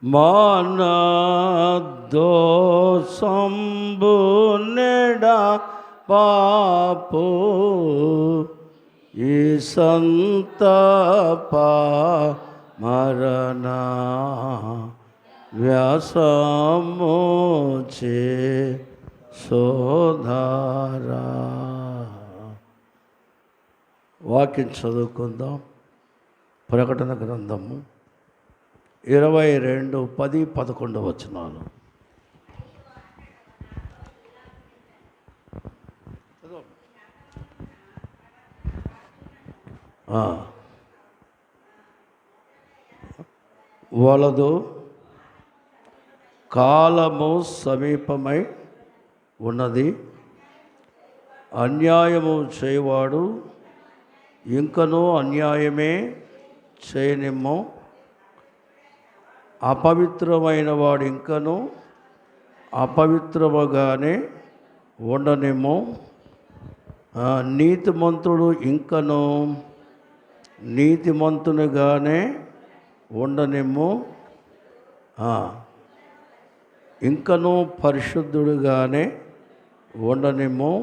మానదోసంబునెడ పాపు ఈ సంతాప మరణ వ్యాసమోచే సోదరా. వాక్యం చదువుకుందాం. ప్రకటన గ్రంథము 22, 10, 11 వచనాలు. వలదు కాలము సమీపమై ఉన్నది, అన్యాయము చేయవాడు ఇంకనూ అన్యాయమే చేయనిమ్ము, అపవిత్రమైన వాడు ఇంకనూ అపవిత్రముగానే ఉండనిమ్ము, నీతిమంతుడు ఇంకనూ నీతిమంతునిగానే ఉండనిమ్ము, ఇంకనూ పరిశుద్ధుడుగానే ఉండనిమ్ము.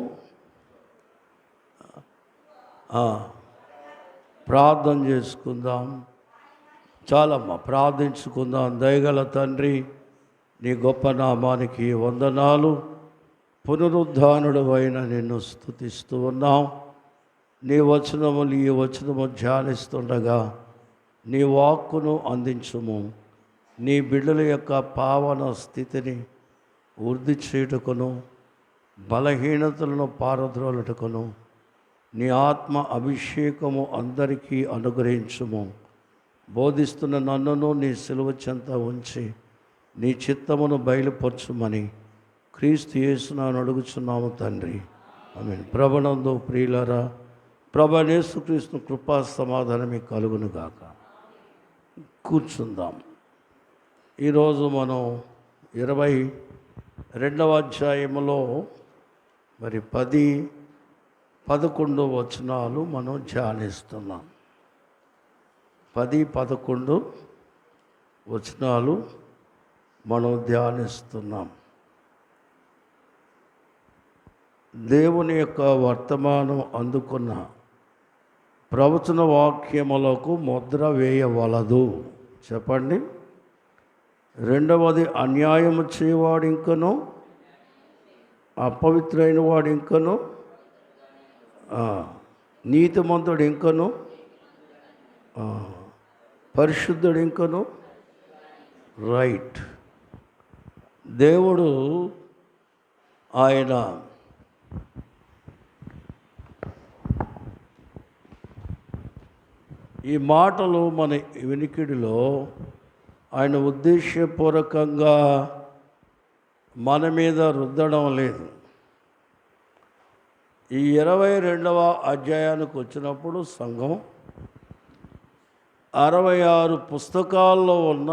ప్రార్థన చేసుకుందాం. చాలమ్మా, ప్రార్థించుకుందాం. దయగల తండ్రి, నీ గొప్ప నామానికి వందనాలు. పునరుద్ధానుడు అయిన నిన్ను స్తుతిస్తూ ఉన్నాం. నీ వచనములు ఈ వచనము ధ్యానిస్తుండగా నీ వాక్కును అందించుము. నీ బిడ్డల యొక్క పావన స్థితిని వృద్ధి చేయుటకును, బలహీనతలను పారద్రోలుటకును నీ ఆత్మ అభిషేకము అందరికీ అనుగ్రహించుము. బోధిస్తున్న నన్నును నీ సిలువ చెంత ఉంచి నీ చిత్తమును బయలుపరచుమని క్రీస్తు యేసునామమున అడుగుచున్నాము తండ్రి, ఆమేన్. ప్రభునందు ప్రియులారా, ప్రభు యేసుక్రీస్తు కృపా సమాధానమే కలుగును గాక. కూర్చుందాం. ఈరోజు మనం 22వ అధ్యాయములో 10, 11 వచనాలు మనం ధ్యానిస్తున్నాం. 10, 11 వచనాలు మనం ధ్యానిస్తున్నాం. దేవుని యొక్క వర్తమానం అందుకున్న ప్రవచన వాక్యములకు ముద్ర వేయవలదు. చెప్పండి. రెండవది, అన్యాయము చేయవాడు ఇంకను అపవిత్రైన వాడు ఇంకను నీతిమంతుడు ఇంకను పరిశుద్ధుడు ఇంకను. రైట్. దేవుడు ఆయన ఈ మాటలు మన వినికిడిలో ఆయన ఉద్దేశపూర్వకంగా మన మీద రుద్దడం లేదు. ఈ 22వ అధ్యాయానికి వచ్చినప్పుడు సంఘం 66 పుస్తకాల్లో ఉన్న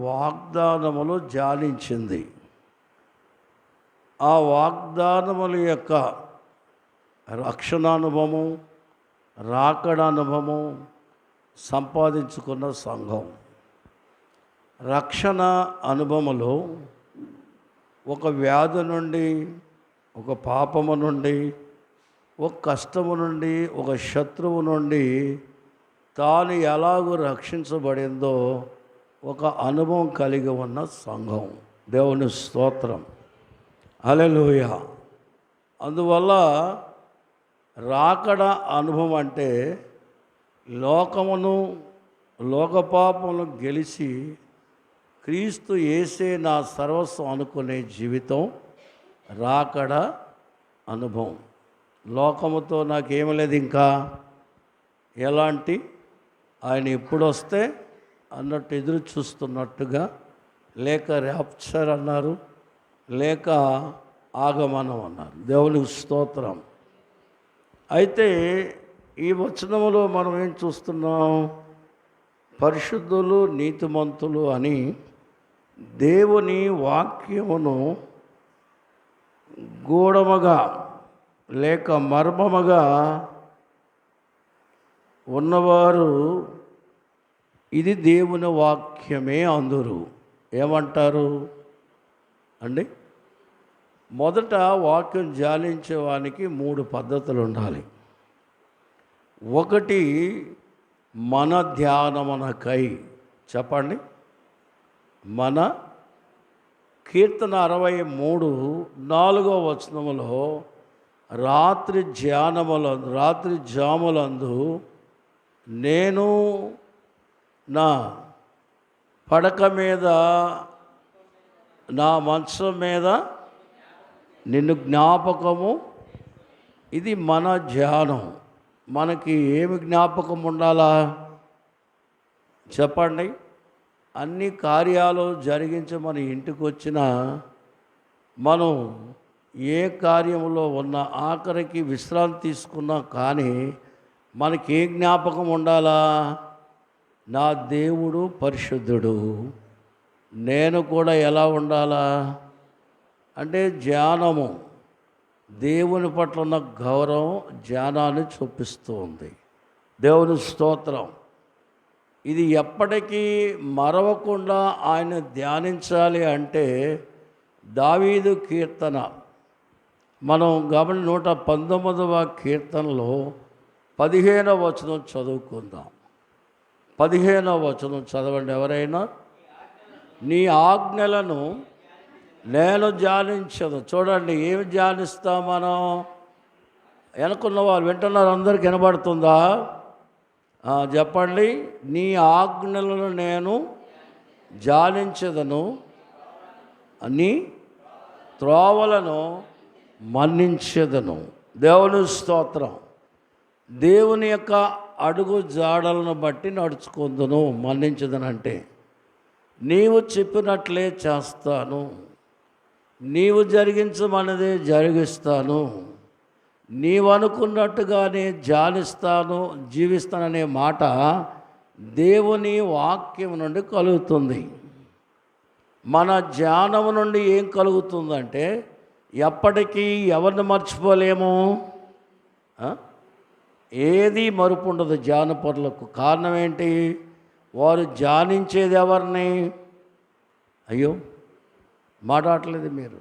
వాగ్దానములు ధ్యానించింది. ఆ వాగ్దానముల యొక్క రక్షణానుభవం, రాకడానుభవం సంపాదించుకున్న సంఘం. రక్షణ అనుభవములో ఒక వ్యాధి నుండి, ఒక పాపము నుండి, ఒక కష్టము నుండి, ఒక శత్రువు నుండి తాను ఎలాగూ రక్షించబడిందో ఒక అనుభవం కలిగి ఉన్న సంఘం. దేవుని స్తోత్రం. హల్లెలూయా. అందువల్ల రాకడ అనుభవం అంటే లోకమును, లోకపాపమును గెలిచి క్రీస్తు యేసే నా సర్వస్వం అనుకునే జీవితం రాకడ అనుభవం. లోకముతో నాకేమీ లేదు, ఇంకా ఎలాంటి ఆయన ఎప్పుడు వస్తే అన్నట్టు ఎదురు చూస్తున్నట్టుగా, లేక ర్యాప్చర్ అన్నారు, లేక ఆగమనం అన్నారు. దేవునికి స్తోత్రం. అయితే ఈ వచనములో మనం ఏం చూస్తున్నాం? పరిశుద్ధులు, నీతిమంతులు అని దేవుని వాక్యమును గూఢముగా లేక మర్మముగా ఉన్నవారు ఇది దేవుని వాక్యమే అందురు. ఏమంటారు అండి? మొదట వాక్యం ధ్యానించేవానికి 3 పద్ధతులు ఉండాలి. ఒకటి, మన ధ్యానమునకై. చెప్పండి. మన కీర్తన 63:4 రాత్రి జాములందు నేను నా పడక మీద, నా మంచం మీద నిన్ను జ్ఞాపకము. ఇది మన ధ్యానం. మనకి ఏమి జ్ఞాపకం ఉండాలా చెప్పండి? అన్ని కార్యాలు జరిగించి మన ఇంటికి వచ్చిన మనం ఏ కార్యంలో ఉన్న ఆఖరికి విశ్రాంతి తీసుకున్నా కానీ మనకి ఏ జ్ఞాపకం ఉండాలా? నా దేవుడు పరిశుద్ధుడు, నేను కూడా ఎలా ఉండాలా అంటే ధ్యానము దేవుని పట్ల ఉన్న గౌరవం ధ్యానాన్ని చూపిస్తూ ఉంది. దేవుని స్తోత్రం. ఇది ఎప్పటికీ మరవకుండా ఆయన ధ్యానించాలి అంటే దావీదు కీర్తన మనం 119వ కీర్తనలో 15వ వచనం చదువుకుందాం. 15వ వచనం చదవండి ఎవరైనా. నీ ఆజ్ఞలను నేను ధ్యానించదు. చూడండి, ఏమి ధ్యానిస్తాం మనం? వెనుకున్న వాళ్ళు వింటున్నారు, అందరికి వినబడుతుందా? చెప్పండి. నీ ఆజ్ఞలను నేను ధ్యానించదను, నీ త్రోవలను మన్నించదను. దేవుని స్తోత్రం. దేవుని యొక్క అడుగు జాడలను బట్టి నడుచుకుందును. మన్నించదనంటే నీవు చెప్పినట్లే చేస్తాను, నీవు జరిగించమన్నదే జరిగిస్తాను, నీవు అనుకున్నట్టుగానే ధ్యానిస్తాను, జీవిస్తాననే మాట దేవుని వాక్యం నుండి కలుగుతుంది. మన ధ్యానం నుండి ఏం కలుగుతుందంటే ఎప్పటికీ ఎవరిని మర్చిపోలేము. ఏది మరుపు ఉండదు ధ్యానపరులకు. కారణం ఏంటి? వారు ధ్యానించేది ఎవరిని? అయ్యో మాట్లాడలేదు మీరు.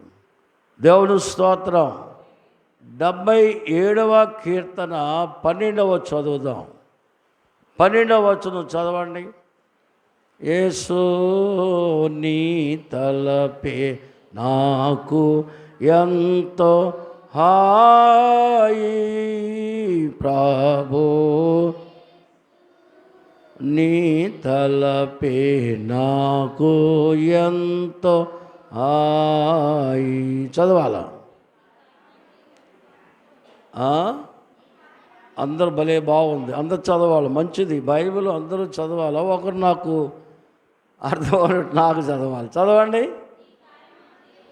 దేవుని స్తోత్రం. 77వ కీర్తన 12వ చదువుదాం. 12వ వచనం చదవండి. యేసు నీ తలపే నాకు ఎంతో హాయి ప్రభు, నీ తలపే నాకు ఎంతో హాయి. చదవాలా? అందరు భలే బాగుంది, అందరు చదవాలి, మంచిది. బైబిల్ అందరూ చదవాలి. ఒకరు నాకు అర్థం నాకు చదవాలి. చదవండి.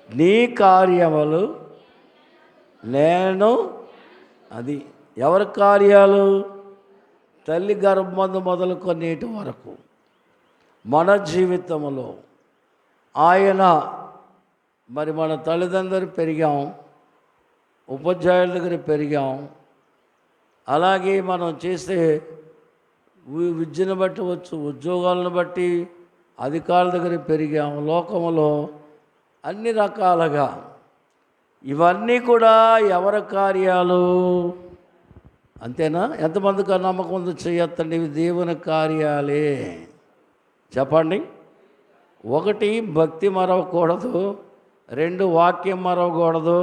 నీ కార్యములు నేను. అది ఎవరి కార్యాలు? తల్లి గర్భమందు మొదలుకొనేటి వరకు మన జీవితంలో ఆయన మరి మన తల్లిదండ్రులు పెరిగాం, ఉపాధ్యాయుల దగ్గర పెరిగాం, అలాగే మనం చేసే విద్యను బట్టి వచ్చు, ఉద్యోగాలను బట్టి అధికారుల దగ్గర పెరిగాం, లోకంలో అన్ని రకాలుగా. ఇవన్నీ కూడా ఎవరి కార్యాలు? అంతేనా? ఎంతమందికి నమ్మకం ఉందో చేయొద్దండి. ఇవి దేవుని కార్యాలే. చెప్పండి. 1 భక్తి మరవకూడదు, 2 వాక్యం మరవకూడదు,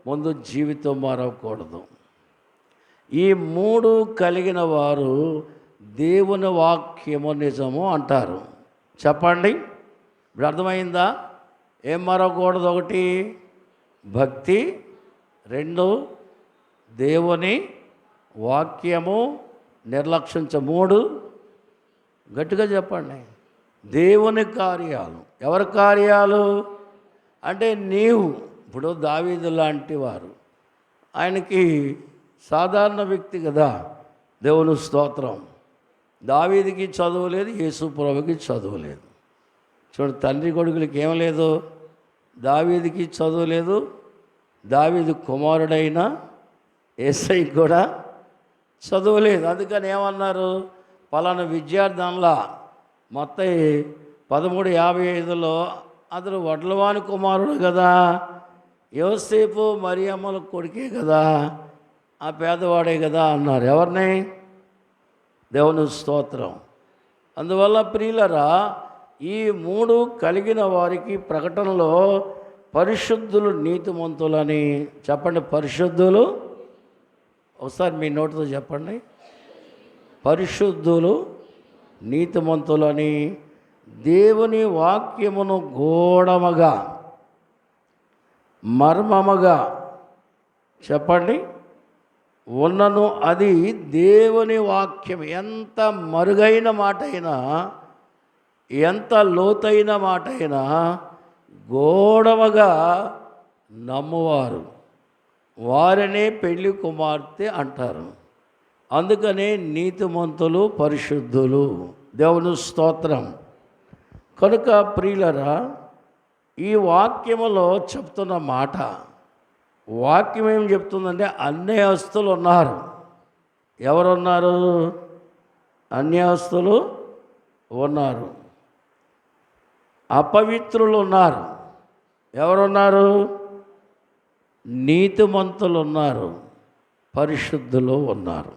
ముందు జీవితం మరవకూడదు. ఈ 3 కలిగిన వారు దేవుని వాక్యము నిజము అంటారు. చెప్పండి. ఇప్పుడు అర్థమైందా? ఏం మరవకూడదు? 1 భక్తి, 2 దేవుని వాక్యము నిర్లక్షించ, 3 గట్టిగా చెప్పండి దేవుని కార్యాలు. ఎవరి కార్యాలు అంటే నీవు. ఇప్పుడు దావీదు లాంటి వారు, ఆయనకి సాధారణ వ్యక్తి కదా. దేవుని స్తోత్రం. దావీదుకి చదువు లేదు, యేసు ప్రభుకి చదువు లేదు. చూడు, తండ్రి కొడుకులకి ఏం లేదు. దావీదుకి చదువు లేదు, దావీదు కుమారుడైన యేసయ్యకి కూడా చదువు లేదు. అందుకని ఏమన్నారు? పలానా విద్యార్థి అనలా. మొత్తం 13:55లో అతడు వడ్లవాని కుమారుడు కదా, యోసేపు మరియమ్మల కొడుకే కదా, ఆ పేదవాడే కదా అన్నారు. ఎవరిని? దేవుని స్తోత్రం. అందువల్ల ప్రియులరా, ఈ 3 కలిగిన వారికి ప్రకటనలో పరిశుద్ధులు నీతిమంతులని చెప్పండి. పరిశుద్ధులు, ఒకసారి మీ నోటితో చెప్పండి. పరిశుద్ధులు నీతిమంతులని దేవుని వాక్యమును గూఢముగా మర్మముగా చెప్పండి ఉన్నను. అది దేవుని వాక్యం. ఎంత మరుగైన మాట అయినా, ఎంత లోతైన మాట అయినా గూఢముగా నమ్మువారు వారినే పెళ్లి కుమార్తె అంటారు. అందుకనే నీతిమంతులు, పరిశుద్ధులు. దేవుని స్తోత్రం. కనుక ప్రియులరా, ఈ వాక్యములో చెప్తున్న మాట, వాక్యం ఏం చెప్తుందంటే అన్యస్తులు ఉన్నారు. ఎవరున్నారు? అన్యస్తులు ఉన్నారు. అపవిత్రులు ఉన్నారు. ఎవరున్నారు? నీతిమంతులు ఉన్నారు, పరిశుద్ధులు ఉన్నారు.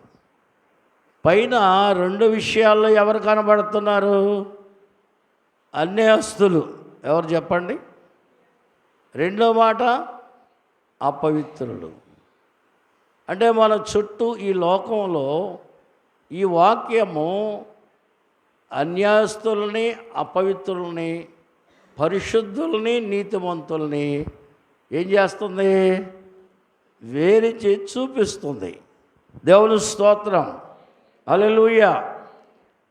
పైన 2 విషయాల్లో ఎవరు కనబడుతున్నారు? అన్యస్తులు. ఎవరు చెప్పండి? రెండో మాట అపవిత్రులు. అంటే మన చుట్టూ ఈ లోకంలో ఈ వాక్యము అన్యాస్తుల్ని, అపవిత్రుల్ని, పరిశుద్ధుల్ని, నీతిమంతుల్ని ఏం చేస్తుంది? వేరు చేసి చూపిస్తుంది. దేవుని స్తోత్రం. హల్లెలూయా.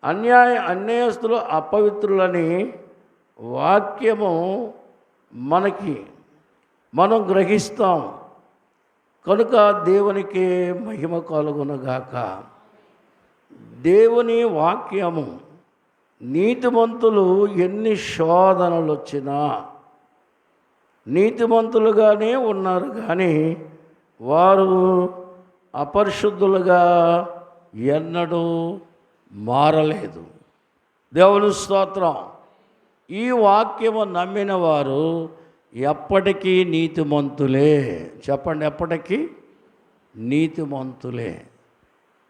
అన్యాయస్తులు, అపవిత్రులని వాక్యము మనం గ్రహిస్తాం. కనుక దేవునికి మహిమ కలుగునుగాక. దేవుని వాక్యము, నీతిమంతులు ఎన్ని శోధనలు వచ్చినా నీతిమంతులుగానే ఉన్నారు, కానీ వారు అపరిశుద్ధులుగా ఎన్నడూ మారలేదు. దేవుని స్తోత్రం. ఈ వాక్యము నమ్మిన వారు ఎప్పటికీ నీతిమంతులే. చెప్పండి, ఎప్పటికీ నీతిమంతులే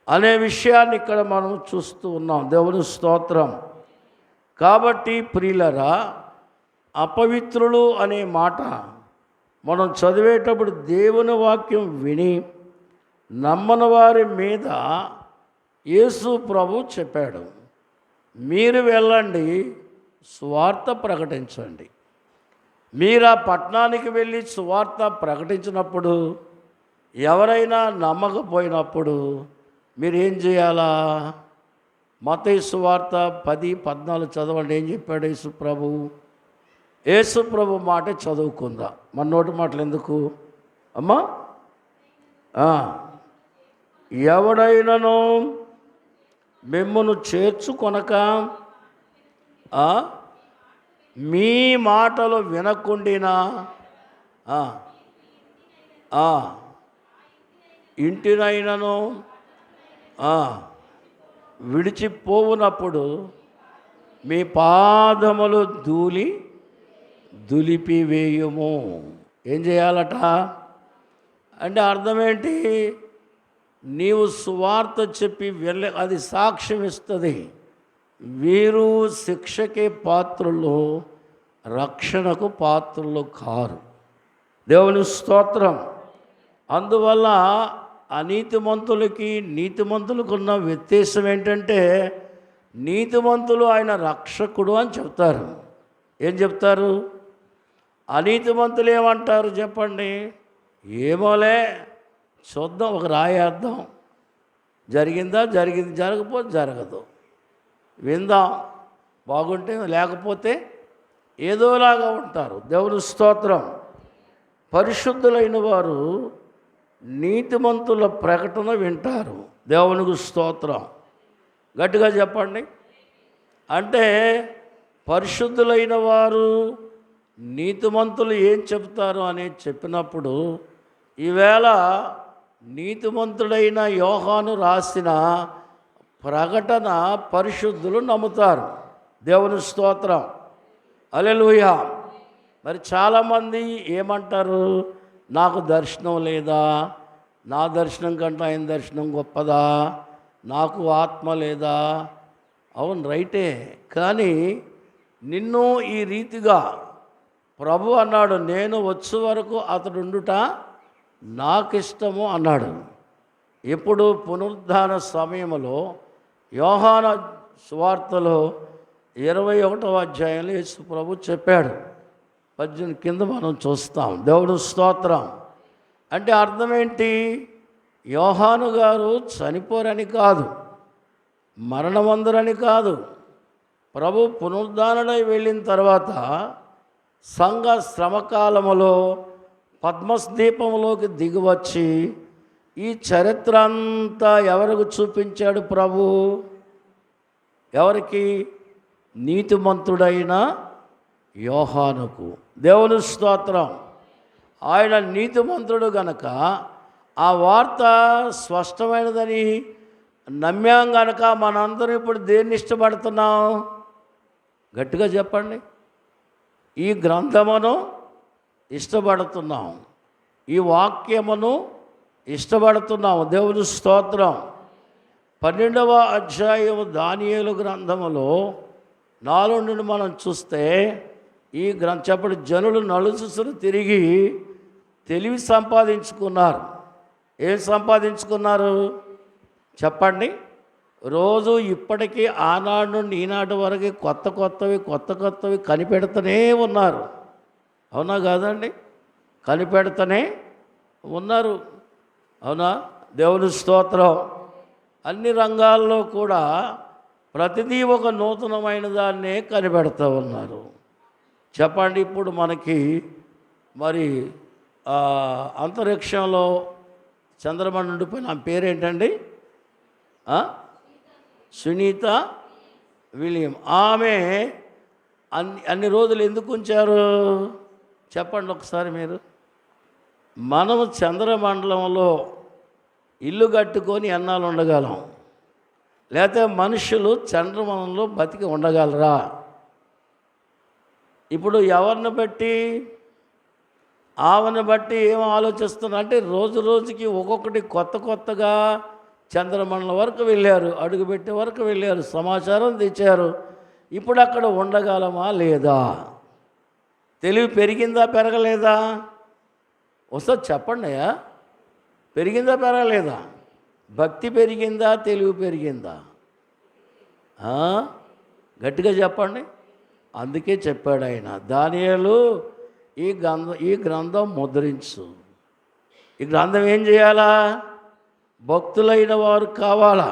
అనే విషయాన్ని ఇక్కడ మనం చూస్తూ ఉన్నాం. దేవుని స్తోత్రం. కాబట్టి ప్రియులరా, అపవిత్రులు అనే మాట మనం చదివేటప్పుడు దేవుని వాక్యం విని నమ్మని వారి మీద యేసు ప్రభు చెప్పాడు, మీరు వెళ్ళండి, సువార్త ప్రకటించండి. మీరు ఆ పట్టణానికి వెళ్ళి సువార్త ప్రకటించినప్పుడు ఎవరైనా నమ్మకపోయినప్పుడు మీరు ఏం చేయాలా? మత్తయి సువార్త 10:14 చదవండి. ఏం చెప్పాడు యేసు ప్రభు? యేసు ప్రభు మాట చదువుకుందా. మన నోటి మాటలు ఎందుకు అమ్మా? ఎవడైనను మిమ్మును చేర్చుకొనక మీ మాటలు వినకుండినా ఇంటినైనను విడిచిపోవునప్పుడు మీ పాదములు దులిపివేయుము. ఏం చేయాలట అంటే అర్థం ఏంటి? నీవు సువార్త చెప్పి అది సాక్ష్యం ఇస్తుంది. వీరు శిక్షకే పాత్రులు, రక్షణకు పాత్రులు కారు. దేవుని స్తోత్రం. అందువల్ల అనీతిమంతులకి నీతిమంతులకు ఉన్న వ్యత్యాసం ఏంటంటే, నీతిమంతులు ఆయన రక్షకుడు అని చెప్తారు. ఏం చెప్తారు? అనీతిమంతులు ఏమంటారు చెప్పండి? ఏమోలే, చూద్దాం, ఒక రాయేద్దాం, జరిగిందా జరిగింది, జరగకపోతే జరగదు, విందాం, బాగుంటే, లేకపోతే ఏదోలాగా ఉంటారు. దేవుని స్తోత్రం. పరిశుద్ధులైన వారు నీతిమంతుల ప్రకటన వింటారు. దేవునికి స్తోత్రం. గట్టిగా చెప్పండి. అంటే పరిశుద్ధులైన వారు నీతిమంతులు ఏం చెప్తారు అని చెప్పినప్పుడు, ఈవేళ నీతిమంతుడైన యోహాను రాసిన ప్రకటన పరిశుద్ధులు నమ్ముతారు. దేవుని స్తోత్రం. హల్లెలూయా. మరి చాలామంది ఏమంటారు, నాకు దర్శనం లేదా, నా దర్శనం కంటే ఆయన దర్శనం గొప్పదా, నాకు ఆత్మ లేదా. అవును, రైటే. కానీ నిన్ను ఈ రీతిగా ప్రభు అన్నాడు, నేను వచ్చే వరకు అతడుండుట నాకు ఇష్టము అన్నాడు. ఇప్పుడు పునరుద్ధాన సమయంలో యోహాను సువార్తలో 21వ అధ్యాయంలో యేసు ప్రభు చెప్పాడు. 18 కింద మనం చూస్తాం. దేవుడు స్తోత్రం. అంటే అర్థం ఏంటి? యోహాను గారు చనిపోరని కాదు, మరణమందురని కాదు. ప్రభు పునరుద్ధానుడై వెళ్ళిన తర్వాత సంఘ శ్రమకాలములో పద్మస్ దీపంలోకి దిగివచ్చి ఈ చరిత్ర అంతా ఎవరికి చూపించాడు ప్రభు? ఎవరికి? నీతిమంతుడైన యోహానుకు. దేవుని స్తోత్రం. ఆయన నీతిమంతుడు గనక ఆ వార్త స్పష్టమైనదని నమ్మాం గనక మనందరం ఇప్పుడు దేన్ని ఇష్టపడుతున్నాం? గట్టిగా చెప్పండి. ఈ గ్రంథమును ఇష్టపడుతున్నాం, ఈ వాక్యమును ఇష్టపడుతున్నాం. దేవుని స్తోత్రం. 12వ అధ్యాయం దానియేలు గ్రంథములో 4 నుండి మనం చూస్తే ఈ చెప్పండి, జనులు నలుసులు తిరిగి తెలివి సంపాదించుకున్నారు. ఏం సంపాదించుకున్నారు చెప్పండి? రోజు ఇప్పటికీ ఆనాడు నుండి ఈనాటి వరకు కొత్త కొత్తవి కనిపెడుతూనే ఉన్నారు. అవునా కాదండి? కనిపెడుతూనే ఉన్నారు. అవునా? దేవుని స్తోత్రం. అన్ని రంగాల్లో కూడా ప్రతిదీ ఒక నూతనమైన దాన్నే కనిపెడుతూ ఉన్నారు. చెప్పండి, ఇప్పుడు మనకి మరి అంతరిక్షంలో చంద్రమండలం ఉండిపోయిన ఆమె పేరేంటండి? సునీత విలియం. ఆమె అన్ని రోజులు ఎందుకు ఉంచారు చెప్పండి ఒకసారి మీరు? మనము చంద్రమండలంలో ఇల్లు కట్టుకొని ఎన్నాళ్ళు ఉండగలం? లేకపోతే మనుషులు చంద్రమండలంలో బతికి ఉండగలరా? ఇప్పుడు ఎవరిని బట్టి, ఆమెను బట్టి ఏం ఆలోచిస్తున్నా అంటే రోజు రోజుకి ఒక్కొక్కటి కొత్తగా చంద్రమండలం వరకు వెళ్ళారు, అడుగుపెట్టే వరకు వెళ్ళారు, సమాచారం తెచ్చారు. ఇప్పుడు అక్కడ ఉండగలమా లేదా? తెలివి పెరిగిందా పెరగలేదా? ఒకసారి చెప్పండి అయ్యా, పెరిగిందా పెరగలేదా? భక్తి పెరిగిందా తెలివి పెరిగిందా? గట్టిగా చెప్పండి. అందుకే చెప్పాడు ఆయన, దానియేలు ఈ గ్రంథం ముద్రించు. ఈ గ్రంథం ఏం చేయాలా? భక్తులైన వారు కావాలా?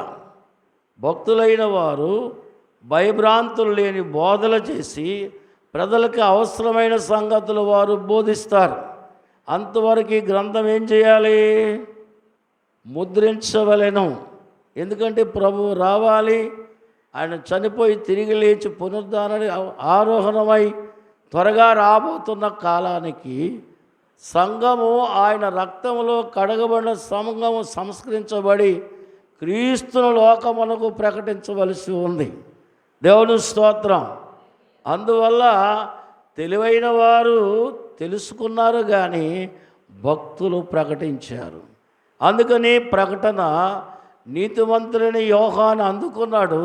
భక్తులైన వారు భయభ్రాంతులు లేని బోధలు చేసి ప్రజలకు అవసరమైన సంగతులు వారు బోధిస్తారు. అంతవరకు ఈ గ్రంథం ఏం చేయాలి? ముద్రించవలెను. ఎందుకంటే ప్రభువు రావాలి, ఆయన చనిపోయి తిరిగి లేచి పునరుద్ధారణ ఆరోహణమై త్వరగా రాబోతున్న కాలానికి సంఘము ఆయన రక్తంలో కడగబడిన సంఘము సంస్కరించబడి క్రీస్తును లోకమునకు ప్రకటించవలసి ఉంది. దేవుని స్తోత్రం. అందువల్ల తెలివైన వారు తెలుసుకున్నారు కానీ భక్తులు ప్రకటించారు. అందుకని ప్రకటన నీతిమంతుడైన యోహాను అందుకున్నాడు.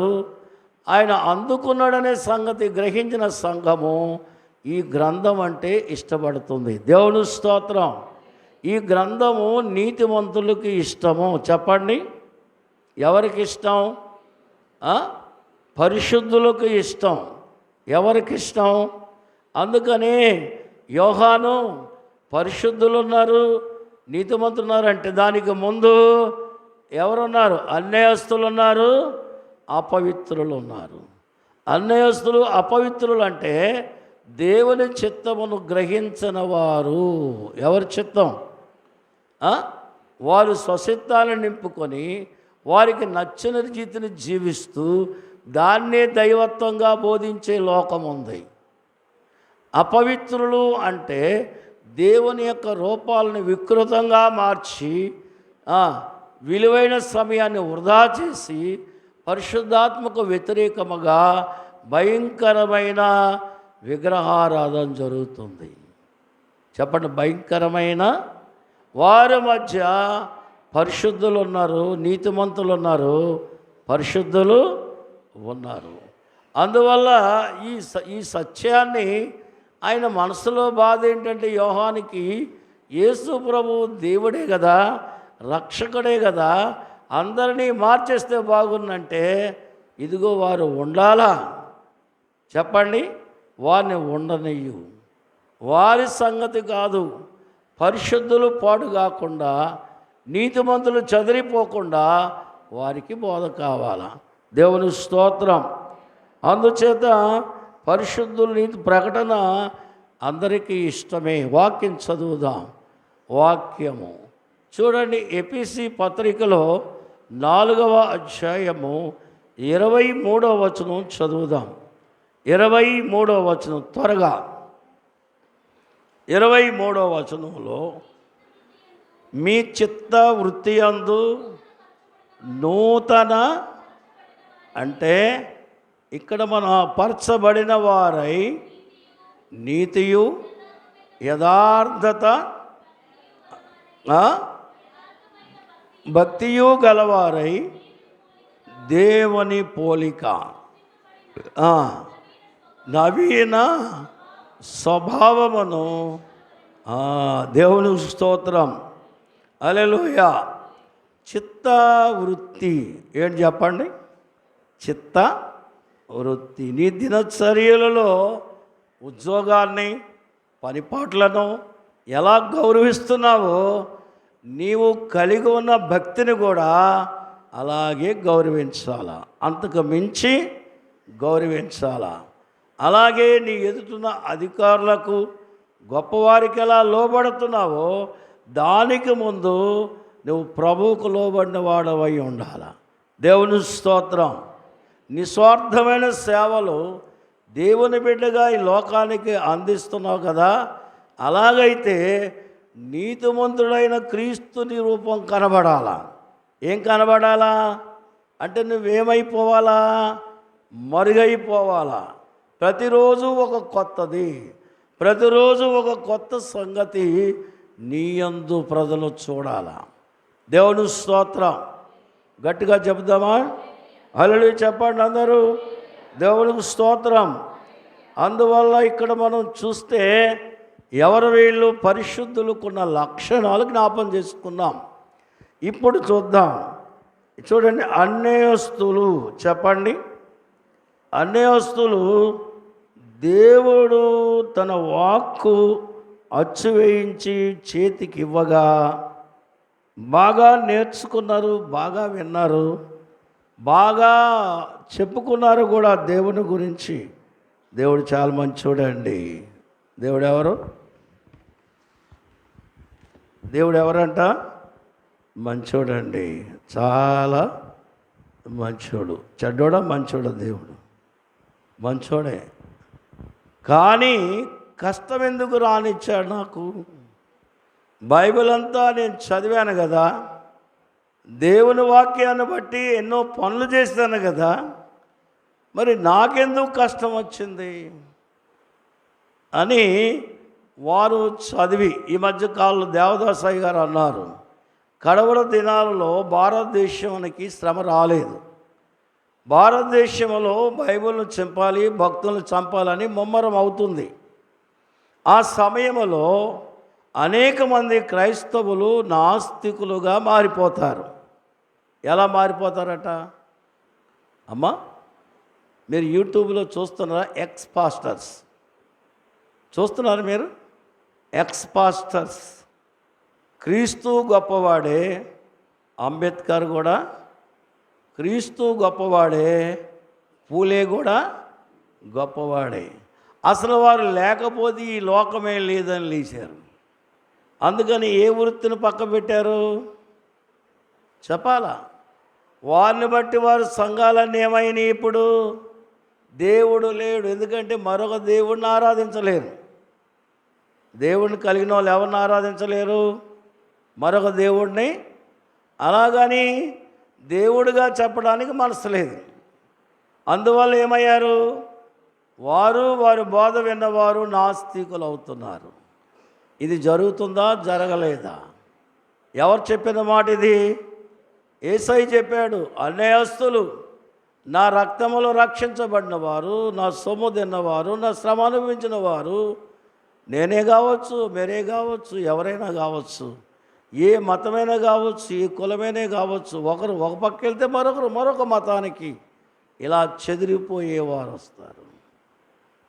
ఆయన అందుకున్నాడనే సంగతి గ్రహించిన సంఘము ఈ గ్రంథం అంటే ఇష్టపడుతుంది. దేవుని స్తోత్రం. ఈ గ్రంథము నీతిమంతులకి ఇష్టము. చెప్పండి, ఎవరికి ఇష్టం? పరిశుద్ధులకు ఇష్టం. ఎవరికి ఇష్టం? అందుకని యోహాను పరిశుద్ధులు ఉన్నారు, నీతిమంతులు ఉన్నారు అంటే దానికి ముందు ఎవరున్నారు? అన్యస్తులు ఉన్నారు, అపవిత్రులు ఉన్నారు. అన్యస్తులు అపవిత్రులు అంటే దేవుని చిత్తమును గ్రహించిన వారు. ఎవరి చిత్తం? వారు స్వచిత్తాలను నింపుకొని వారికి నచ్చిన రీతిని జీవిస్తూ దాన్నే దైవత్వంగా బోధించే లోకం ఉంది. అపవిత్రులు అంటే దేవుని యొక్క రూపాలను వికృతంగా మార్చి విలువైన సమయాన్ని వృధా చేసి పరిశుద్ధాత్మకు వ్యతిరేకముగా భయంకరమైన విగ్రహారాధన జరుగుతుంది. చెప్పండి, భయంకరమైన వారి మధ్య పరిశుద్ధులు ఉన్నారు, నీతిమంతులు ఉన్నారు, పరిశుద్ధులు ఉన్నారు. అందువల్ల ఈ సత్యాన్ని ఆయన మనసులో బాధ ఏంటంటే, యోహానికి యేసు ప్రభువు దేవుడే కదా, రక్షకుడే కదా, అందరినీ మార్చేస్తే బాగుందంటే, ఇదిగో వారు ఉండాలా? చెప్పండి, వారిని ఉండనియ్యు. వారి సంగతి కాదు, పరిశుద్ధులు పాడు కాకుండా, నీతిమంతులు చెదిరిపోకుండా వారికి బోధ కావాలా. దేవుని స్తోత్రం. అందుచేత పరిశుద్ధుల నీతి ప్రకటన అందరికీ ఇష్టమే. వాక్యం చదువుదాం. వాక్యము చూడండి, ఎఫెసీ పత్రికలో 4వ అధ్యాయము 23వ వచనం చదువుదాం. 23వ వచనం త్వరగా. 23వ వచనంలో, మీ చిత్త వృత్తి యందు నూతన, అంటే ఇక్కడ మన పరచబడిన వారై నీతియు యథార్థత భక్తియు గలవారై దేవుని పోలిక నవీన స్వభావమును, దేవుని స్తోత్రం, హల్లెలూయా. చిత్త వృత్తి ఏంటి చెప్పండి? చిత్త వృత్తి. నీ దినచర్యలలో ఉద్యోగాన్ని, పనిపాట్లను ఎలా గౌరవిస్తున్నావో, నీవు కలిగి ఉన్న భక్తిని కూడా అలాగే గౌరవించాలా, అంతకు మించి గౌరవించాలా. అలాగే నీ ఎదుటిన్న అధికారులకు, గొప్పవారికి ఎలా లోబడుతున్నావో, దానికి ముందు నువ్వు ప్రభువుకు లోబడిన వాడవై ఉండాలి. దేవుని స్తోత్రం. నిస్వార్థమైన సేవలు దేవుని బిడ్డగా ఈ లోకానికి అందిస్తున్నావు కదా, అలాగైతే నీతిమంతుడైన క్రీస్తుని రూపం కనబడాలా. ఏం కనబడాలా అంటే, నువ్వేమైపోవాలా? మరుగైపోవాలా. ప్రతిరోజు ఒక కొత్తది, ప్రతిరోజు ఒక కొత్త సంగతి నీ యందు ప్రజలు చూడాలా. దేవుని స్తోత్రం. గట్టిగా చెప్దామా? హల్లెలూయా చెప్పండి అందరూ. దేవునికి స్తోత్రం. అందువల్ల ఇక్కడ మనం చూస్తే ఎవరు వీళ్ళు? పరిశుద్ధులకున్న లక్షణాలు జ్ఞాపం చేసుకున్నాం. ఇప్పుడు చూద్దాం. చూడండి, అన్యాయస్తులు. చెప్పండి, అన్యాయస్తులు దేవుడు తన వాక్కు అచ్చు వేయించి చేతికి ఇవ్వగా బాగా నేర్చుకున్నారు, బాగా విన్నారు, బాగా చెప్పుకున్నారు కూడా దేవుని గురించి. దేవుడు చాలా మంచోడండి. దేవుడు ఎవరు? దేవుడు ఎవరంట? మంచోడండి, చాలా మంచోడు. చెడ్డోడా? మంచోడా? దేవుడు మంచోడే. కానీ కష్టం ఎందుకు రానిచ్చాడు నాకు? బైబిల్ అంతా నేను చదివాను కదా, దేవుని వాక్యాన్ని బట్టి ఎన్నో పనులు చేశాను కదా, మరి నాకెందుకు కష్టం వచ్చింది అని వారు చదివి, ఈ మధ్యకాలంలో దేవదాసయ్య గారు అన్నారు, కడవర దినాలలో భారతదేశానికి శ్రమ రాలేదు. భారతదేశంలో బైబిల్ను చంపాలి, భక్తులను చంపాలని ముమ్మరం అవుతుంది. ఆ సమయంలో అనేక మంది క్రైస్తవులు నాస్తికులుగా మారిపోతారు. ఎలా మారిపోతారట? అమ్మా, మీరు యూట్యూబ్లో చూస్తున్నారా? ఎక్స్ పాస్టర్స్ చూస్తున్నారు మీరు? X pastors. క్రీస్తు గొప్పవాడే, అంబేద్కర్ కూడా క్రీస్తు గొప్పవాడే, పూలే కూడా గొప్పవాడే. అసలు వారు లేకపోతే ఈ లోకమే లేదని లేచారు. అందుకని ఏ వృత్తిని పక్క పెట్టారు చెప్పాలా? వారిని బట్టి వారు సంఘాలన్నీ ఏమైనాయి? ఇప్పుడు దేవుడు లేడు, ఎందుకంటే మరొక దేవుడిని ఆరాధించలేరు. దేవుడిని కలిగిన వాళ్ళు ఎవరిని ఆరాధించలేరు? మరొక దేవుడిని. అలాగని దేవుడిగా చెప్పడానికి మనసు లేదు. అందువల్ల ఏమయ్యారు? వారి బోధ విన్నవారు నాస్తికులు అవుతున్నారు. ఇది జరుగుతుందా, జరగలేదా? ఎవరు చెప్పిన మాట ఇది? యేసయ్య చెప్పాడు, అన్యాయస్తులు, నా రక్తములో రక్షించబడిన వారు, నా సొమ్ము తిన్నవారు, నా శ్రమ అనుభవించిన వారు, నేనే కావచ్చు, మీరే కావచ్చు, ఎవరైనా కావచ్చు, ఏ మతమైనా కావచ్చు, ఏ కులమైనా కావచ్చు, ఒకరు ఒక పక్క వెళ్తే మరొకరు మరొక మతానికి ఇలా చెదిరిపోయేవారు వస్తారు.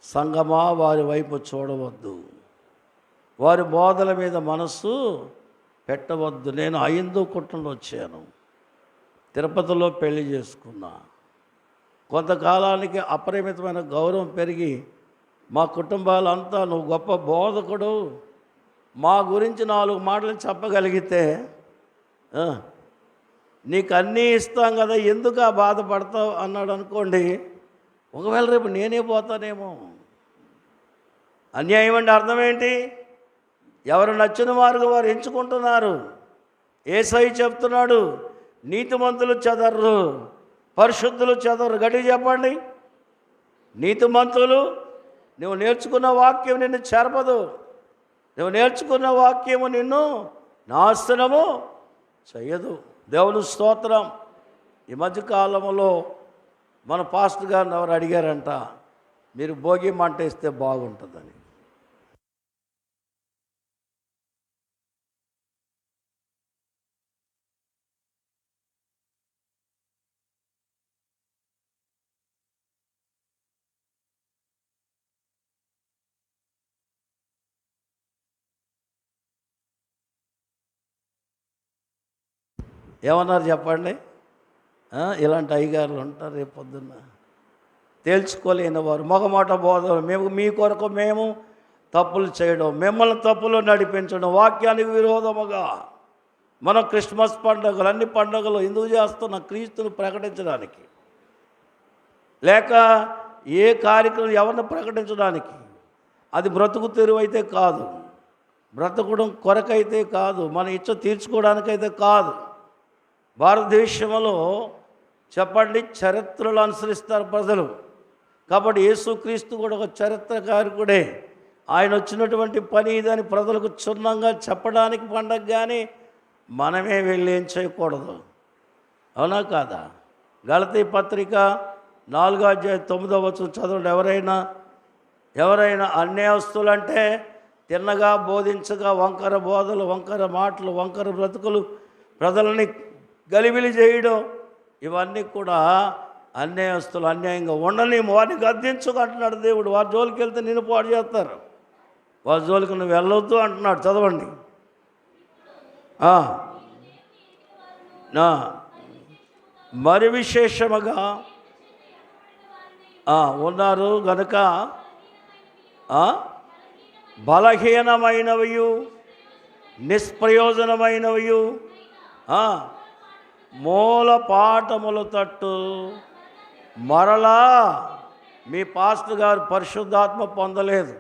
సంగమా, వారి వైపు చూడవద్దు, వారి బోధల మీద మనస్సు పెట్టవద్దు. నేను హిందూ కుటుంబంలో వచ్చాను, తిరుపతిలో పెళ్లి చేసుకున్నా. కొంతకాలానికి అపరిమితమైన గౌరవం పెరిగి మా కుటుంబాలంతా నువ్వు గొప్ప బోధకుడు, మా గురించి 4 మాటలు చెప్పగలిగితే నీకు అన్నీ ఇస్తాం కదా, ఎందుకు ఆ బాధపడతావు అన్నాడు అనుకోండి. ఒకవేళ రేపు నేనే పోతానేమో. అన్యాయం అంటే అర్థం ఏంటి? ఎవరు నచ్చిన మార్గం వారు ఎంచుకుంటున్నారు. యేసయ్య చెప్తున్నాడు, నీతిమంతులు చెదర్రు, పరిశుద్ధులు చెదర్రు. గట్టిగా చెప్పండి. నీతిమంతులు, నువ్వు నేర్చుకున్న వాక్యం నిన్ను చెరపదు, నువ్వు నేర్చుకున్న వాక్యము నిన్ను నాశనము చెయ్యదు. దేవుని స్తోత్రం. ఈ మధ్యకాలంలో మన పాస్టర్ గారిని ఎవరు అడిగారంట, మీరు భోగి మంట ఇస్తే బాగుంటుందని. ఏమన్నారు చెప్పండి? ఇలాంటి అయ్యగారులు ఉంటారు రేపు పొద్దున్న. తేల్చుకోలేని వారు, మొగమాట బోధలు, మీ కొరకు మేము తప్పులు చేయడం, మిమ్మల్ని తప్పులు నడిపించడం, వాక్యానికి విరోధముగా మనం క్రిస్మస్ పండుగలు, అన్ని పండుగలు ఎందుకు చేస్తున్నాం? క్రీస్తును ప్రకటించడానికి, లేక ఏ కార్యక్రమం ఎవరిని ప్రకటించడానికి. అది బ్రతుకు తెరువు అయితే కాదు, బ్రతకడం కొరకైతే కాదు, మన ఇచ్చ తీర్చుకోవడానికైతే కాదు. భారతదేశంలో చెప్పండి, చరిత్రలు అనుసరిస్తారు ప్రజలు. కాబట్టి యేసుక్రీస్తు కూడా ఒక చరిత్రకారకుడే. ఆయన వచ్చినటువంటి పని ఇదని ప్రజలకు క్షుణ్ణంగా చెప్పడానికి పండగ, కానీ మనమే వెళ్ళి ఏం చేయకూడదు. అవునా కాదా? గలతీ పత్రిక 4వ అధ్యాయం 9వ వచనం చదవండి. ఎవరైనా అన్యాయస్తులంటే తిన్నగా బోధించగా వంకర బోధలు, వంకర మాటలు, వంకర బ్రతుకులు, ప్రజలని గలిబిలి చేయడం, ఇవన్నీ కూడా అన్యాయస్తులు. అన్యాయంగా ఉండని వారిని గద్దించుకు అంటున్నాడు దేవుడు. వారి జోలికి వెళ్తే నిన్ను పాడు చేస్తారు, వారి జోలికి నువ్వు వెళ్ళొద్దు అంటున్నాడు. చదవండి. మరి విశేషముగా ఉన్నారు గనుక బలహీనమైనవి, నిష్ప్రయోజనమైనవి మూల పాఠముల తట్టు మరలా మీ పాస్టర్ గారు పరిశుద్ధాత్మ పొందలేదు,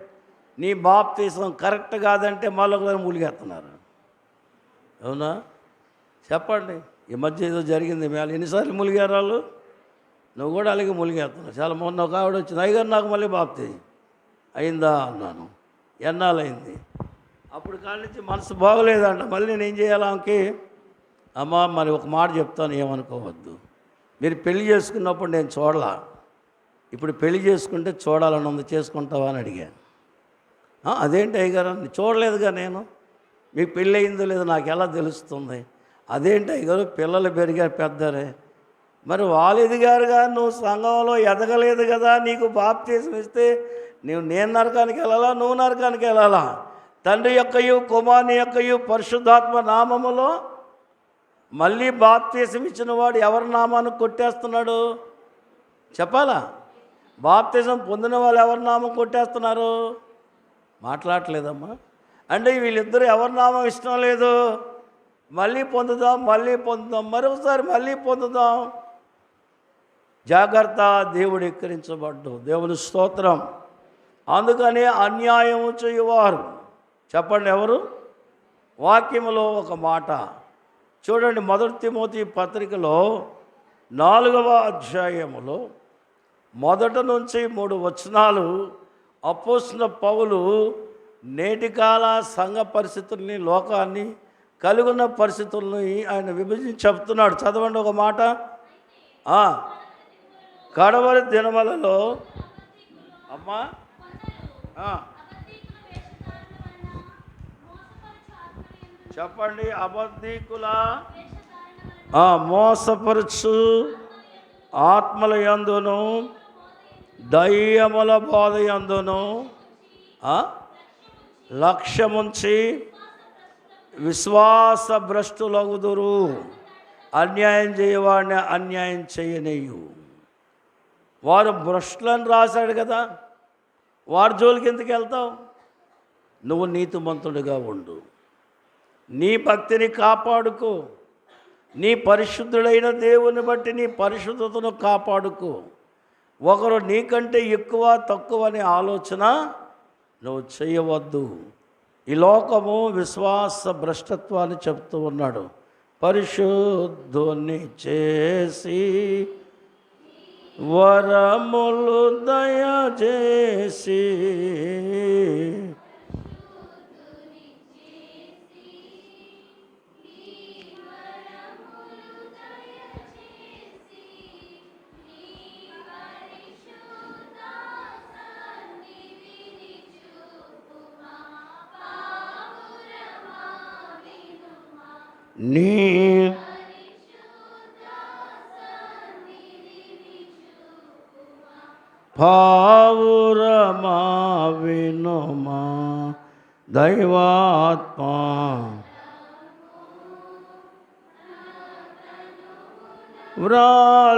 నీ బాప్తీసం కరెక్ట్ కాదంటే మళ్ళీ ములిగేస్తున్నారు. అవునా? చెప్పండి. ఈ మధ్య ఏదో జరిగింది, మేళ ఎన్నిసార్లు ములిగారు వాళ్ళు? నువ్వు కూడా అలాగే ములిగేస్తున్నావు. చాలా మొన్న ఒక ఆవిడ వచ్చింది, అయ్యగారు నాకు మళ్ళీ బాప్తీసం అయిందా అన్నాను. ఎన్నాళ్ళైంది? అప్పుడు కాడి నుంచి మనసు బాగోలేదంట. మళ్ళీ నేను ఏం చేయాలి ఆమెకి? అమ్మ మరి ఒక మాట చెప్తాను, ఏమనుకోవద్దు. మీరు పెళ్లి చేసుకున్నప్పుడు నేను చూడాల, ఇప్పుడు పెళ్లి చేసుకుంటే చూడాలని ఉంది, చేసుకుంటావా అని అడిగాను. అదేంటి అయ్యగారు? చూడలేదుగా నేను, మీకు పెళ్ళి అయిందో లేదో నాకు ఎలా తెలుస్తుంది? అదేంటి అయ్యగారు, పిల్లలు పెరిగారు, పెద్దరే, మరి వాళ్ళు ఎదిగారుగా, నువ్వు సంఘంలో ఎదగలేదు కదా, నీకు బాప్తీసం ఇస్తే నేను నరకానికి వెళ్ళాలా, నువ్వు నరకానికి వెళ్ళాలా? తండ్రి యొక్కయు కుమారుని యొక్కయు పరిశుద్ధాత్మ నామములో మళ్ళీ బాప్తీసం ఇచ్చిన వాడు ఎవరి నామాన్ని కొట్టేస్తున్నాడు చెప్పాలా? బాప్తీసం పొందిన వాళ్ళు ఎవరి నామం కొట్టేస్తున్నారు? మాట్లాడలేదమ్మా. అంటే వీళ్ళిద్దరూ ఎవరి నామం ఇష్టం లేదు, మళ్ళీ పొందుదాం, మరొకసారి మళ్ళీ పొందుదాం. జాగ్రత్త, దేవుడు ఎక్కిరించబడ్డు. దేవుని స్తోత్రం. అందుకని అన్యాయము చేయువారు, చెప్పండి ఎవరు? వాక్యములో ఒక మాట చూడండి, 1 తిమోతి పత్రికలో 4వ అధ్యాయములో మొదట నుంచి 3 వచనాలు అపోస్తలుడైన పౌలు నేటి కాల సంఘ పరిస్థితుల్ని, లోకాన్ని, కలిగి ఉన్న పరిస్థితుల్ని ఆయన విభజించి చెప్తున్నాడు. చదవండి ఒక మాట. కడవరి దినములలో అమ్మా చెప్పండి. అబద్ధీకుల మోసపరుచు ఆత్మల యందును దయ్యముల బోధ యందును లక్ష్యముంచి విశ్వాస భ్రష్టులగుదురు. అన్యాయం చేయవాడిని అన్యాయం చేయనేయు. వారు భ్రష్టులని రాశాడు కదా, వారి జోలికి ఎందుకు వెళ్తావు? నువ్వు నీతిమంతుడిగా ఉండు, నీ భక్తిని కాపాడుకో, నీ పరిశుద్ధుడైన దేవుని బట్టి నీ పరిశుద్ధతను కాపాడుకో. ఒకరు నీకంటే ఎక్కువ తక్కువ అనే ఆలోచన నువ్వు చేయవద్దు. ఈ లోకము విశ్వాస భ్రష్టత్వాన్ని చెప్తూ ఉన్నాడు. పరిశుద్ధుని చేసి వరములు దయచేసి నీ పావురమా వినుమా దైవాత్మ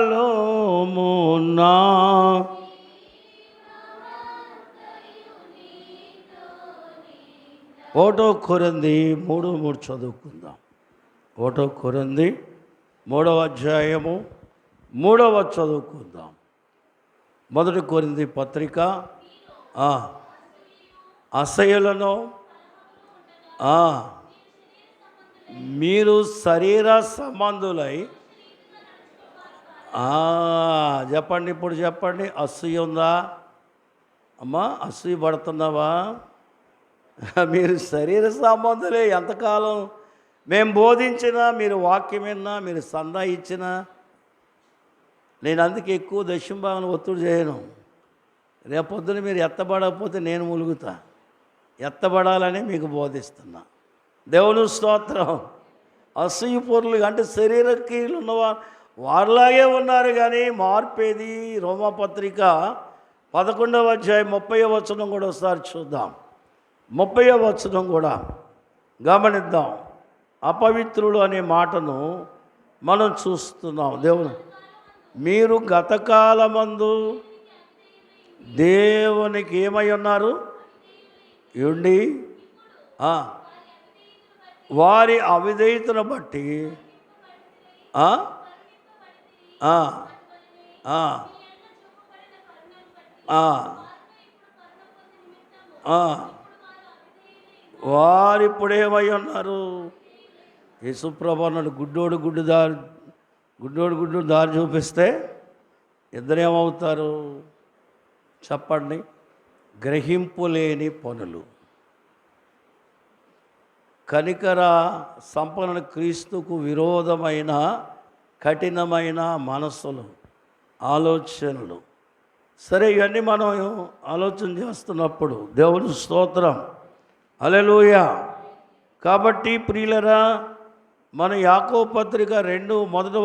వ్రాలోమునా. ఒకటో కొరింథీ 3:3 చదువుకుందాం. 1 కొరింథీ 3వ అధ్యాయము 3వ చదువుకుందాం. 1 కొరింథీ పత్రిక అసహ్యులను మీరు శరీర సంబంధులై చెప్పండి. ఇప్పుడు చెప్పండి. అసూయ ఉందా అమ్మా? అసూయ పడుతున్నావా? మీరు శరీర సంబంధులే. ఎంతకాలం మేము బోధించినా, మీరు వాక్యం విన్నా, మీరు సందా ఇచ్చినా, నేను అందుకే ఎక్కువ దశంభాగంలో ఒత్తిడి చేయను. రేపొద్దున మీరు ఎత్తబడకపోతే నేను ములుగుతా. ఎత్తబడాలని మీకు బోధిస్తున్నా. దేవుని స్తోత్రం. అసూయపూర్లు అంటే శరీర క్రియలు ఉన్నవారు వారిలాగే ఉన్నారు, కానీ మార్పేది. రోమాపత్రిక 11వ అధ్యాయం 30వ వచనం కూడా ఒకసారి చూద్దాం. 30వ వచనం కూడా గమనిద్దాం. అపవిత్రులు అనే మాటను మనం చూస్తున్నాం. దేవుని మీరు గతకాలమందు దేవునికి ఏమై ఉన్నారు ఉండి వారి అవిధేయతను బట్టి వారిప్పుడేమై ఉన్నారు? యేసుప్రభు అన్నాడు, గుడ్డోడు దారి చూపిస్తే ఇద్దరేమవుతారు చెప్పండి? గ్రహింపు లేని పనులు. కనికర సంపన్న క్రీస్తుకు విరోధమైన కఠినమైన మనస్సులు, ఆలోచనలు. సరే, ఇవన్నీ మనం ఆలోచన చేస్తున్నప్పుడు దేవుని స్తోత్రం, హల్లెలూయా. కాబట్టి ప్రియులరా, మన యాకోబు పత్రిక 2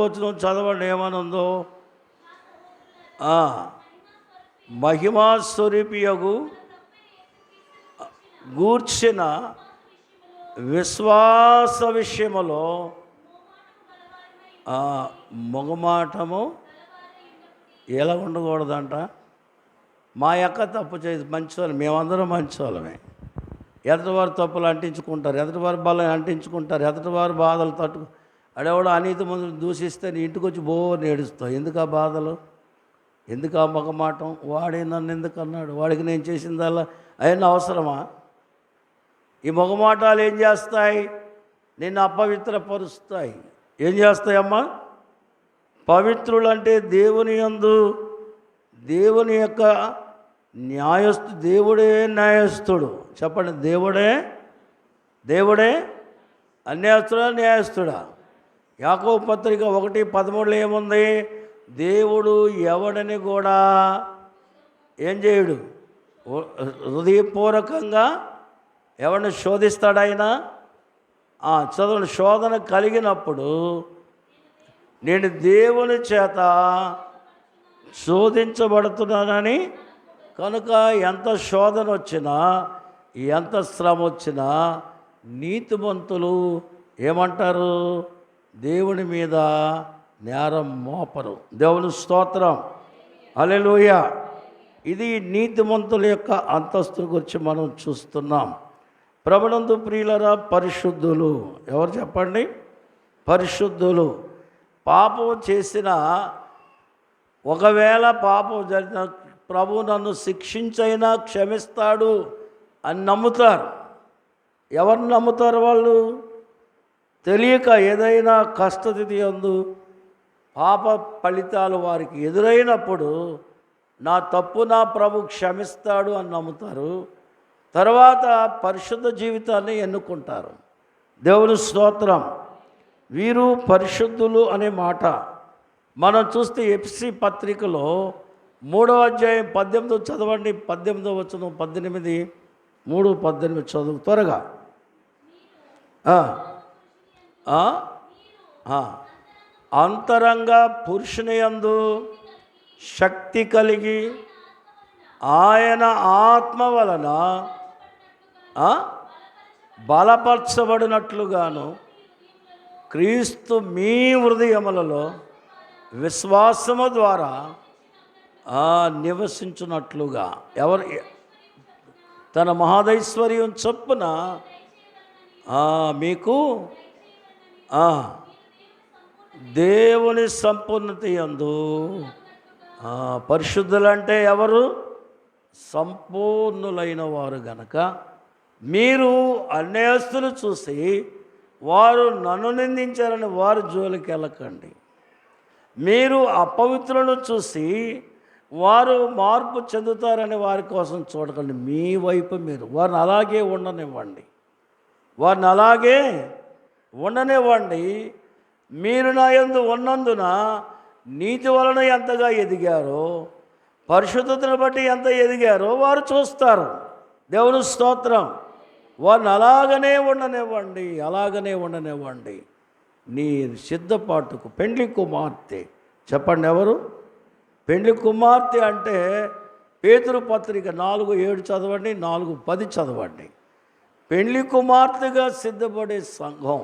వచనం చదవండి. ఏమనుందో? మహిమా స్వరూపియగు గూర్చిన విశ్వాస విషయములో మొగమాటము ఎలా ఉండకూడదంట. మా యొక్క తప్పు చేసి మంచివాళ్ళు, మేమందరం మంచివాళ్ళమే. ఎదుటివారు తప్పులు అంటించుకుంటారు, ఎదుటివారి బలం అంటించుకుంటారు, ఎదుటివారి బాధలు అడేవాడు అనీతి ముందు దూషిస్తే నీ ఇంటికి వచ్చి బోర్ని ఏడుస్తావు. ఎందుకు ఆ బాధలు? ఎందుకు ఆ మొగమాటం? వాడే నన్ను ఎందుకు అన్నాడు, వాడికి నేను చేసిందల్లా అయినా అవసరమా? ఈ మొగమాటాలు ఏం చేస్తాయి? నిన్ను దేవుని యొక్క దేవుడే న్యాయస్థుడు. చెప్పండి, దేవుడే అన్యాయస్తుడా న్యాయస్థుడా? యాకోబు పత్రిక 1:13 ఏముంది? దేవుడు ఎవడిని కూడా ఏం చేయడు, హృదయపూర్వకంగా ఎవరిని శోధిస్తాడాయన? చదువుని శోధన కలిగినప్పుడు నేను దేవుని చేత శోధించబడుతున్నానని కనుక ఎంత శోధన వచ్చినా ఎంత శ్రమ వచ్చినా నీతిమంతులు ఏమంటారు? దేవుని మీద నేరం మోపరు. దేవుని స్తోత్రం, హల్లెలూయా. ఇది నీతిమంతుల యొక్క అంతస్తుల గురించి మనం చూస్తున్నాం. ప్రభునందు ప్రియులరా, పరిశుద్ధులు ఎవరు చెప్పండి? పరిశుద్ధులు. పాపం చేసిన, ఒకవేళ పాపం జరిగిన ప్రభు నన్ను శిక్షించైనా క్షమిస్తాడు అని నమ్ముతారు. ఎవరు నమ్ముతారు? వాళ్ళు తెలియక ఏదైనా కష్టస్థితి యందు పాప ఫలితాలు వారికి ఎదురైనప్పుడు నా తప్పు నా ప్రభు క్షమిస్తాడు అని నమ్ముతారు. తర్వాత పరిశుద్ధ జీవితాన్ని ఎన్నుకుంటారు. దేవుని స్తోత్రం. వీరు పరిశుద్ధులు అనే మాట మనం చూస్తే ఎఫ్ఎస్సీ పత్రికలో 3వ అధ్యాయం 18 చదవండి. 18వ వచనం, 18, 3:18 చదువు త్వరగా. అంతరంగ పురుషుని యందు శక్తి కలిగి ఆయన ఆత్మ వలన బలపరచబడినట్లుగాను క్రీస్తు మీ హృదయములలో విశ్వాసము ద్వారా నివసించున్నట్లుగా, ఎవరు తన మహాదైశ్వర్యం చొప్పున మీకు దేవుని సంపూర్ణత యందు పరిశుద్ధులంటే ఎవరు? సంపూర్ణులైన వారు గనక మీరు అన్యాయస్తులు చూసి వారు నన్ను నిందించారని వారు జోలికి వెళ్ళకండి. మీరు అపవిత్రులను చూసి వారు మార్పు చెందుతారని వారి కోసం చూడకండి. మీ వైపు మీరు వారిని అలాగే ఉండనివ్వండి. మీరు నా యందు ఉన్నందున నీతి వలన ఎంతగా ఎదిగారో, పరిశుద్ధతను బట్టి ఎంత ఎదిగారో వారు చూస్తారు. దేవుని స్తోత్రం. వారిని అలాగనే ఉండనివ్వండి. నీ సిద్ధపాటుకు పెండ్లి కుమార్తె. చెప్పండి, ఎవరు పెండ్లి కుమార్తె అంటే? పేతురు పత్రిక 4:7 చదవండి, 4:10 చదవండి. పెండ్లి కుమార్తెగా సిద్ధపడే సంఘం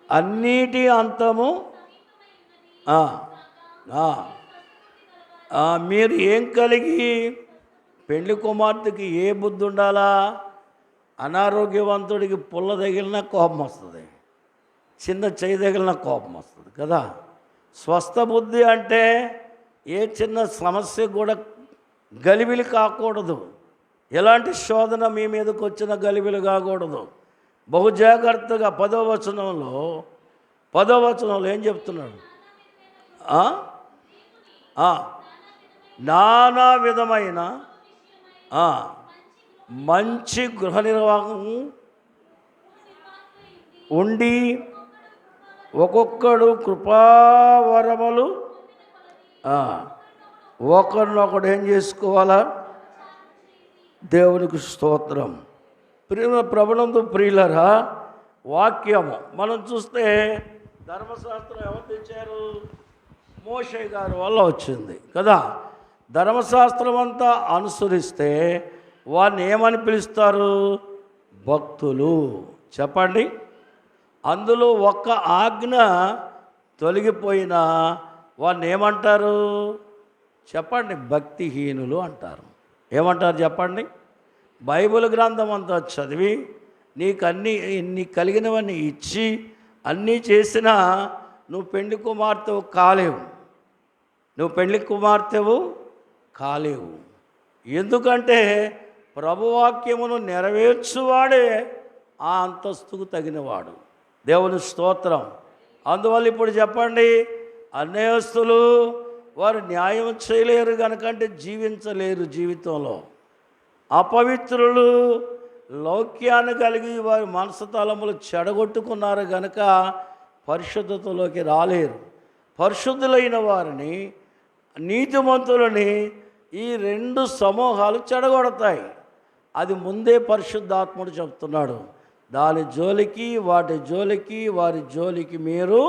అన్నిటి అంతము. మీరు ఏం కలిగి? పెండ్లి కుమార్తెకి ఏ బుద్ధి ఉండాలా? అనారోగ్యవంతుడికి పుల్ల తగిలిన కోపం వస్తుంది, చిన్న చేయి తగిలిన కోపం వస్తుంది కదా. స్వస్థ బుద్ధి అంటే ఏ చిన్న సమస్య కూడా గలిబిలి కాకూడదు. ఎలాంటి శోధన మీ మీదకి వచ్చిన గలిబిలి కాకూడదు. బహు జాగ్రత్తగా 10వ వచనంలో ఏం చెప్తున్నాడు? నానా విధమైన మంచి గృహ నిర్వాహం ఉండి ఒక్కొక్కడు కృపావరములు ఒకరినొకడు ఏం చేసుకోవాలా? దేవునికి స్తోత్రం. ప్రభునందు ప్రియులరా, వాక్యము మనం చూస్తే ధర్మశాస్త్రం ఎవరు తెచ్చారు? మోషే గారి వల్ల వచ్చింది కదా. ధర్మశాస్త్రం అంతా అనుసరిస్తే వారిని ఏమని పిలుస్తారు? భక్తులు. చెప్పండి. అందులో ఒక్క ఆజ్ఞ తొలగిపోయినా వారిని ఏమంటారు? చెప్పండి, భక్తిహీనులు అంటారు. ఏమంటారు చెప్పండి? బైబిల్ గ్రంథం అంతా చదివి నీకు కలిగినవన్నీ ఇచ్చి అన్నీ చేసినా నువ్వు పెండ్లి కుమార్తెవు కాలేవు. ఎందుకంటే ప్రభువాక్యమును నెరవేర్చువాడే ఆ అంతస్తుకు తగినవాడు. దేవుని స్తోత్రం. అందువల్ల ఇప్పుడు చెప్పండి, అన్యస్తులు వారు న్యాయం చేయలేరు గనకంటే జీవించలేరు జీవితంలో. అపవిత్రులు లౌక్యాన్ని కలిగి వారి మనస్తలములు చెడగొట్టుకున్నారు గనక పరిశుద్ధతలోకి రాలేరు. పరిశుద్ధులైన వారిని, నీతిమంతులని ఈ రెండు సమూహాలు చెడగొడతాయి. అది ముందే పరిశుద్ధాత్ముడు చెప్తున్నాడు. దాని జోలికి, వాటి జోలికి, వారి జోలికి మీరు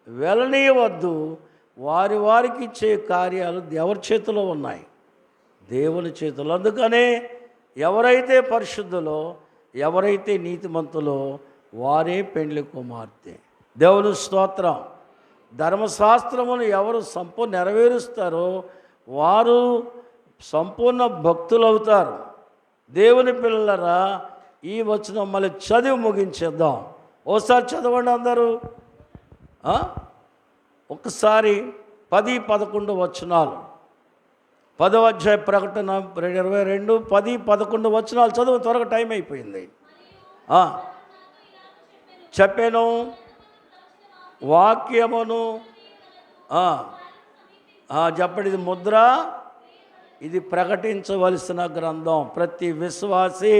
వెళ్ళనీయవద్దు. వారి వారికి ఇచ్చే కార్యాలు ఎవరి చేతిలో ఉన్నాయి? దేవుని చేతులు. అందుకనే ఎవరైతే పరిశుద్ధులో, ఎవరైతే నీతిమంతులో వారే పెండ్లి కుమార్తె. దేవుని స్తోత్రం. ధర్మశాస్త్రమును ఎవరు నెరవేరుస్తారో వారు సంపూర్ణ భక్తులవుతారు. దేవుని పిల్లలరా, ఈ వచనం మళ్ళీ చదివి ముగించేద్దాం. ఓసారి చదవండి అందరూ. ఒకసారి 10-11 వచనాలు. 10వ అధ్యాయ ప్రకటన 22, 10-11 వచనాలు చదువు. త్వరగా టైం అయిపోయింది. చెప్పాను వాక్యమును. చెప్పండి. ఇది ముద్ర, ఇది ప్రకటించవలసిన గ్రంథం. ప్రతి విశ్వాసి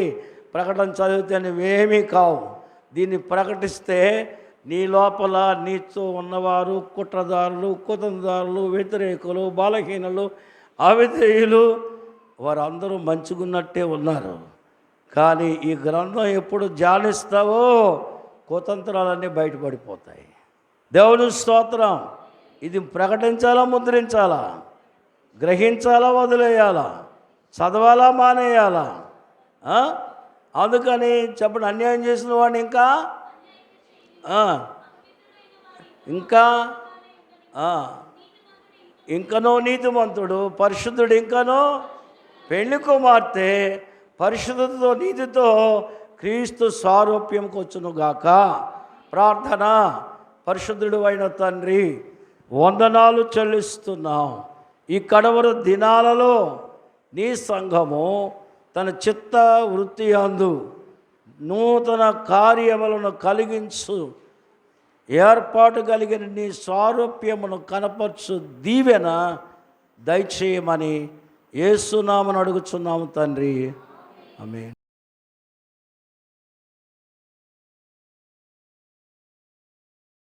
ప్రకటన చదివితే నువ్వేమీ కావు. దీన్ని ప్రకటిస్తే నీ లోపల నీతో ఉన్నవారు కుట్రదారులు, కుతందారులు, వ్యతిరేకులు, బలహీనులు, అవిధేయులు వారందరూ మంచిగున్నట్టే ఉన్నారు. కానీ ఈ గ్రంథం ఎప్పుడు ధ్యానిస్తావో కుతంత్రాలన్నీ బయటపడిపోతాయి. దేవుని స్తోత్రం. ఇది ప్రకటించాలా, ముద్రించాలా, గ్రహించాలా, వదిలేయాలా, చదవాలా, మానేయాలా? అందుకని చెప్పండి. అన్యాయం చేసిన వాడిని ఇంకనో నీతిమంతుడు, పరిశుద్ధుడు ఇంకనో పెళ్లి కుమార్తె పరిశుద్ధతతో నీతితో క్రీస్తు సారూప్యంకి వచ్చునుగాక. ప్రార్థన. పరిశుద్ధుడు అయిన తండ్రి, వందనాలు చెల్లిస్తున్నాం. ఈ కడవర దినాలలో నీ సంఘము తన చిత్త వృత్తి యందు నూతన కార్యములను కలిగించు, ఏర్పాటు కలిగిన నీ సారూప్యమును కనపరచు దీవెన దయచేయమని యేసు నామమున అడుగుచున్నాము తండ్రి. ఆమేన్.